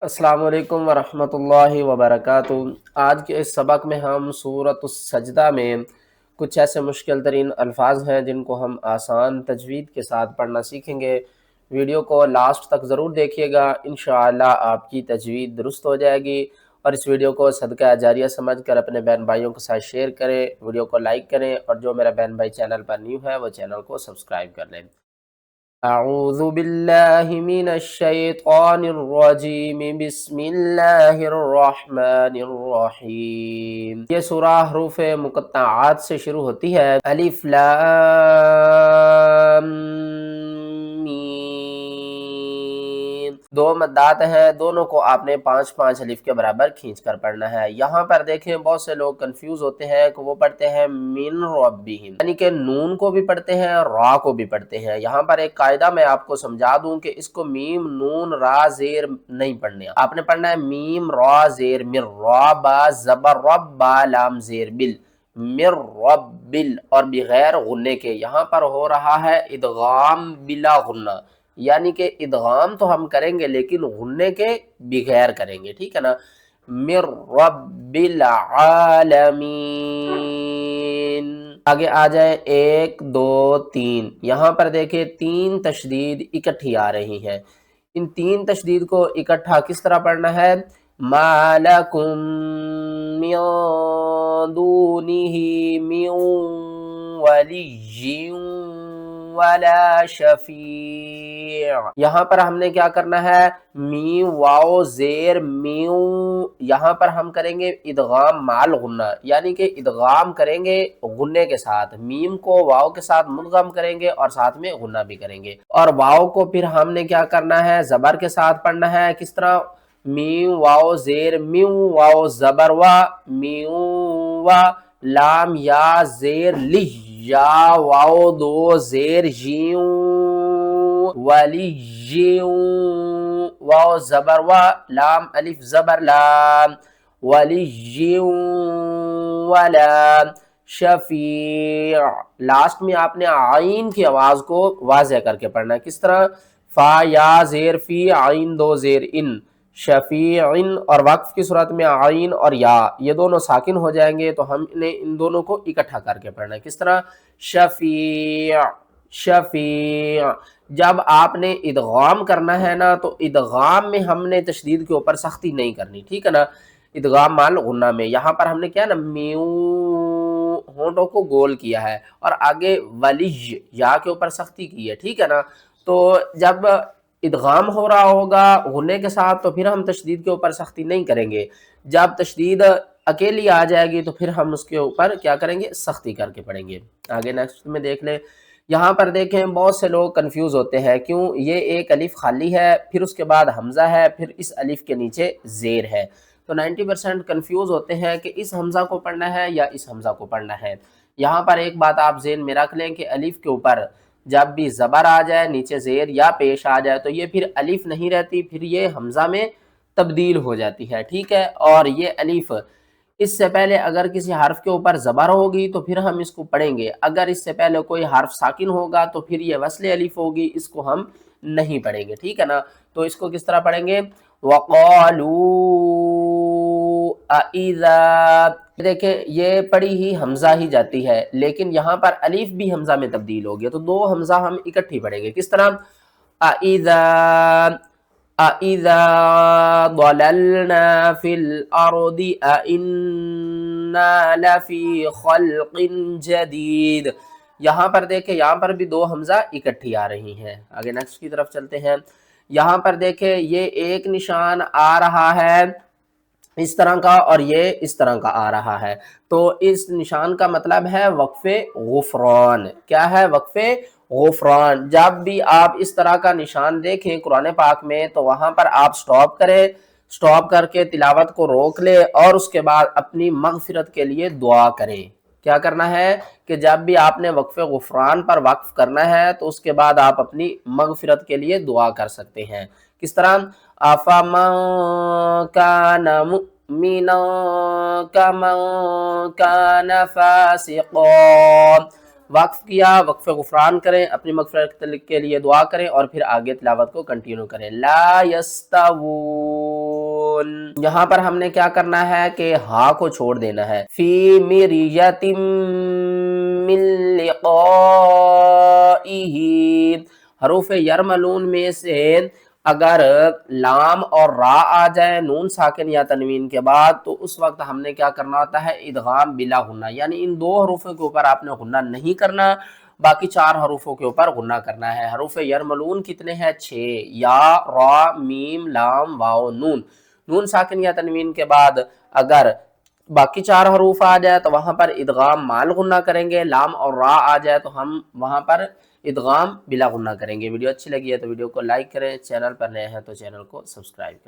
अस्सलाम वालेकुम वरहमतुल्लाहि वबरकातुहू। आज के इस सबक में हम सूरत सजदा में कुछ ऐसे मुश्किल तरीन अल्फाज हैं जिनको हम आसान तजवीद के साथ पढ़ना सीखेंगे। वीडियो को लास्ट तक ज़रूर देखिएगा, इंशाअल्लाह आपकी तजवीद दुरुस्त हो जाएगी। और इस वीडियो को सदका जारिया समझ कर अपने बहन भाइयों के साथ शेयर करें, वीडियो को लाइक करें, और जो मेरा बहन भाई चैनल पर न्यू है वो चैनल को सब्सक्राइब कर लें। अऊज़ु बिल्लाहि मिनश शैतानिर रजीम, बिस्मिल्लाहिर रहमानिर रहीम। ये सूरा हरूफ मुक़त्तआत से शुरू होती है। अलिफ लाम मीम। दो मद्दात हैं, दोनों को आपने 5-5 अलिफ के बराबर खींच कर पढ़ना है। यहाँ पर देखें बहुत से लोग कंफ्यूज होते हैं कि वो पढ़ते हैं मिन रब्बिहिम, यानी कि नून को भी पढ़ते हैं रा को भी पढ़ते हैं। यहाँ पर एक कायदा मैं आपको समझा दूं कि इसको मीम नून रा जेर नहीं पढ़ने, आपने पढ़ना है मीम रा जेर मिर, रा बा जबर रब बा लाम जेर बिल, मिर रब्बिल, और बगैर गुन्ने के। यहाँ पर हो रहा है इदगाम बिला गुन्ना, यानी कि इदगाम तो हम करेंगे लेकिन गुन्ने के बगैर करेंगे, ठीक है ना। मिर रब्बिल आलमीन। आगे आ जाए 1 2 3। यहाँ पर देखिए 3 तशदीद इकट्ठी आ रही हैं। इन 3 तशदीद को इकट्ठा किस तरह पढ़ना है? मालकुम मिन दूनिही मिन वलिय्यिन वला शफीअ। यहाँ पर हमने क्या करना है? मीम वाओ जेर मीम, यहाँ पर हम करेंगे इदगाम माल गुन्ना, यानी कि इदगाम करेंगे गुन्ने के साथ, मीम को वाओ के साथ मुदगम करेंगे और साथ में गुन्ना भी करेंगे। और वाओ को फिर हमने क्या करना है? जबर के साथ पढ़ना है। किस तरह? मीम वाओ जेर मीम वाओ जबर वा मीम वा, लाम या जेर ली या वाओ दो जेर जीं वाली जीं, वाओ जबर वा लाम अलिफ जबर लाम, वाली जीं वाला शफी। लास्ट में आपने आइन की आवाज को वाज़े करके पढ़ना है। किस तरह? फा या जेर फी आइन दो जेर इन, शफीइन, और वक्फ की सूरत में आइन और या ये दोनों साकिन हो जाएंगे, तो हमने इन दोनों को इकट्ठा करके पढ़ना है। किस तरह? शफी शफी। जब आपने इदगाम करना है ना, तो इदगाम में हमने तशदीद के ऊपर सख्ती नहीं करनी, ठीक है ना। इदगाम माल गुन्ना में यहाँ पर हमने क्या ना, म्यू होंठों को गोल किया है और आगे वलिज या के ऊपर सख्ती की है, ठीक है ना। तो जब इदगाम हो रहा होगा गुन्ने के साथ, तो फिर हम तशदीद के ऊपर सख्ती नहीं करेंगे। जब तशदीद अकेली आ जाएगी तो फिर हम उसके ऊपर क्या करेंगे? सख्ती करके पढ़ेंगे। आगे नेक्स्ट में देख ले। यहाँ पर देखें बहुत से लोग कंफ्यूज होते हैं, क्यों? ये एक अलिफ खाली है, फिर उसके बाद हमजा है, फिर इस अलिफ के नीचे जेर है। तो 90% कंफ्यूज होते हैं कि इस हमजा को पढ़ना है या इस हमजा को पढ़ना है। यहाँ पर एक बात आप ज़हन में रख लें कि अलिफ के ऊपर जब भी ज़बर आ जाए, नीचे ज़ेर या पेश आ जाए, तो ये फिर अलिफ नहीं रहती, फिर ये हमजा में तब्दील हो जाती है, ठीक है। और ये अलिफ इससे पहले अगर किसी हर्फ के ऊपर ज़बर होगी तो फिर हम इसको पढ़ेंगे, अगर इससे पहले कोई हर्फ साकिन होगा तो फिर ये वस्ल अलिफ होगी, इसको हम नहीं पढ़ेंगे, ठीक है ना। तो इसको किस तरह पढ़ेंगे? वक़ालू अइज़ा। देखिए ये पढ़ी ही हमजा ही जाती है, लेकिन यहाँ पर अलिफ भी हमजा में तब्दील हो गया, तो दो हमजा हम इकट्ठी पढ़ेंगे। किस तरह? अइज़ा अइज़ा ضللنا في الأرض أइन्ना लफ़ी ख़ल्क़िन जदीद। यहाँ पर देखें, यहाँ पर भी दो हमजा इकट्ठी आ रही हैं। आगे नेक्स्ट की तरफ चलते हैं। यहाँ पर देखें ये एक निशान आ रहा है इस तरह का और ये इस तरह का आ रहा है, तो इस निशान का मतलब है वक्फे गुफरान। क्या है? वक्फे गुफरान। जब भी आप इस तरह का निशान देखें कुरान पाक में, तो वहां पर आप स्टॉप करें, स्टॉप करके तिलावत को रोक ले और उसके बाद अपनी मगफिरत के लिए दुआ करें। क्या करना है कि जब भी आपने वक्फे गुफरान पर वक्फ करना है, तो उसके बाद आप अपनी मगफिरत के लिए दुआ कर सकते हैं। किस तरह? अफमन कान मुमिना कमन कान फासिक़ा وقف کیا، وقف غفران کریں، اپنی مغفرت کے لیے دعا کریں اور پھر آگے تلاوت کو کنٹینیو کریں۔ لا یستوون، یہاں پر ہم نے کیا کرنا ہے کہ ہا کو چھوڑ دینا ہے۔ فی مریۃ من لقائہ، حروف یرملون میں سے اگر لام اور را آ جائے نون ساکن یا تنوین کے بعد تو اس وقت ہم نے کیا کرنا ہوتا ہے، ادغام بلا غنہ، یعنی ان دو حروفوں کے اوپر آپ نے غنہ نہیں کرنا، باقی 4 حروفوں کے اوپر غنہ کرنا ہے۔ حروف یرملون کتنے ہیں؟ 6، یا، را، میم، لام، واو، نون۔ نون ساکن یا تنوین کے بعد اگر باقی 4 حروف آ جائے تو وہاں پر ادغام مال غنہ کریں گے، لام اور را آ جائے تو ہم وہاں پر ادغام بلا غنہ کریں گے۔ ویڈیو اچھی لگی ہے تو ویڈیو کو لائک کریں، چینل پر نئے ہیں تو چینل کو سبسکرائب کریں۔